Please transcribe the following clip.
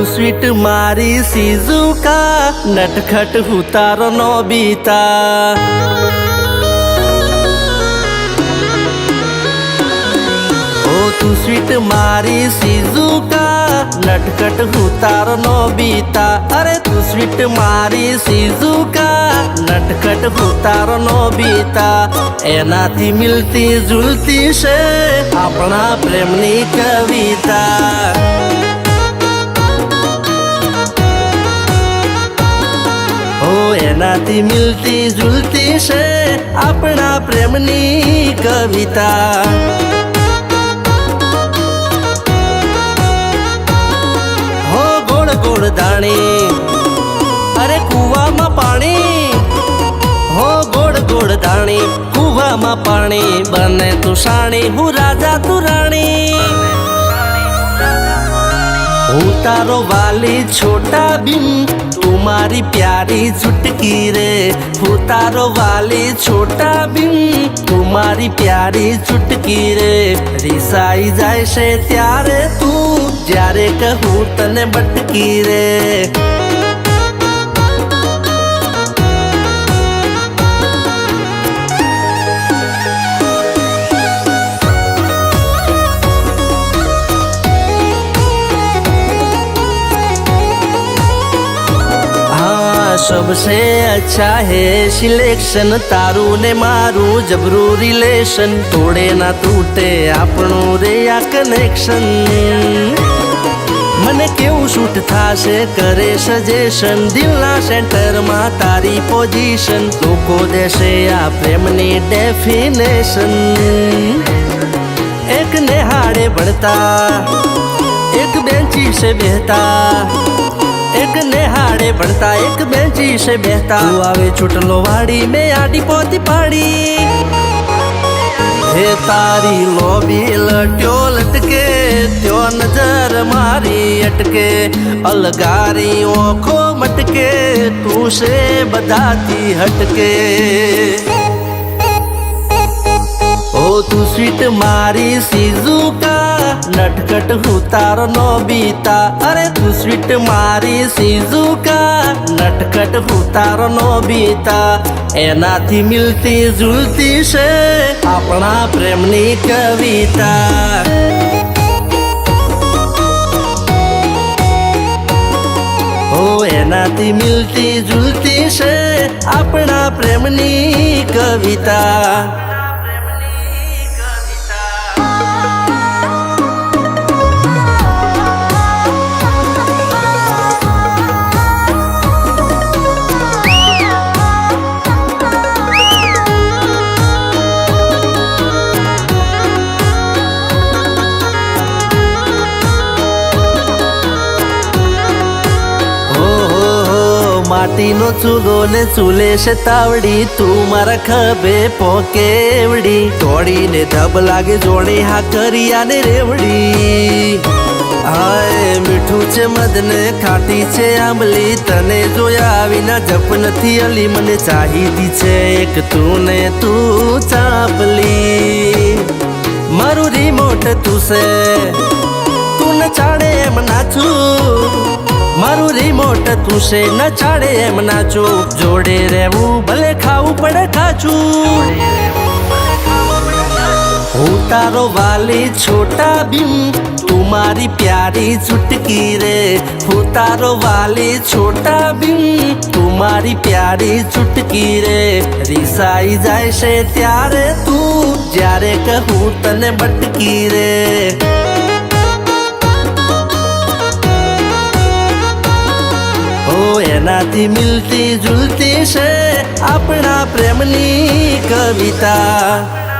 તું સ્વીટ મારી સીઝુકા, નટખટ હું તારો નોબિતા. તું સ્વીટ મારી સીઝુકા, નટખટ હું તારો નોબિતા. અરે તું સ્વીટ મારી સીઝુકા, નટખટ હું તારો નોબિતા. એનાથી મિલતી જુલતી છે આપણા પ્રેમની કવિતા. એનાથી મિલતી જુલતી છે આપણા પ્રેમની કવિતા. ગોળ દાણી અરે કુવામાં પાણી, હો ગોળ ગોળ દાણી કુવામાં પાણી. બને તું સાણી હું રાજા તું રાણી. હું તારો વાલી છોટા ભીમ, તું મારી પ્યારી ચુટકી રે. હું તારો વાલી છોટા ભીમ, તું મારી પ્યારી ચુટકી રે. રીસાઈ જાય છે ત્યારે તું, જ્યારે કહું તને બટકી રે. सबसे अच्छा है सिलेक्शन, तारू ने मारू जबरू रिलेशन. तोड़े ना तूटे આપણું રે આ કનેક્શન. મને કેવું શૂટ થાશે કરે સજેશન, દિલના સેન્ટરમાં તારી પોઝિશન. લોકો દેશે આ પ્રેમની ડેફિનેશન. એક નેહાડે ભણતા, એક બેન્ચી સે બેહતા. एक नेहाड़े बढ़ता एक बेंची से बहता. तू आवे चुटलो वाड़ी में आडी पोती पाड़ी. हे तारी लोबी लट्यो लटके, त्यो नजर मारी अटके. अलगारी ओखो मटके, तू से बदाती हटके. ओ तू स्वीट मारी सीज़ुका, नटखट હું તારો નોબિતા. અરે તું સ્વીટ મારી સીઝુકા, નટખટ હું તારો નોબિતા. એનાથી મિલતી જુલતી છે આપણા પ્રેમની કવિતા. એનાથી મિલતી જુલતી છે આપણા પ્રેમની કવિતા. માટીનો ચૂલો ને ચૂલે છે તાવડી, તું મારા ખભે પોકેવડી. તોડીને ધબ લાગે જોડે હા કરિયા ને રેવડી. હાય મીઠું છે મધ ને ખાટી છે આંબલી, તને જોયા વિના જપ નથી અલી. મને ચાહીતી છે એક તું ને તું ચાપલી. મારું રિમોટ તું છે, તું ન ચાડે એમ નાચું. મારું રિમોટ તું છે ન ચાડે એમ નાચું. જોડે રહેવું ભલે ખાવું પડે કાચું. હું તારો વાલી છોટા ભીમ, તું મારી પ્યારી ચુટકી રે. હું તારો વાલી છોટા ભીમ, તું મારી પ્યારી ચુટકી રે. રીસાઈ જાય છે ત્યારે તું, જ્યારે કહું તને બટકી રે. એનાથી મિલતી જુલતી છે આપણા પ્રેમની કવિતા.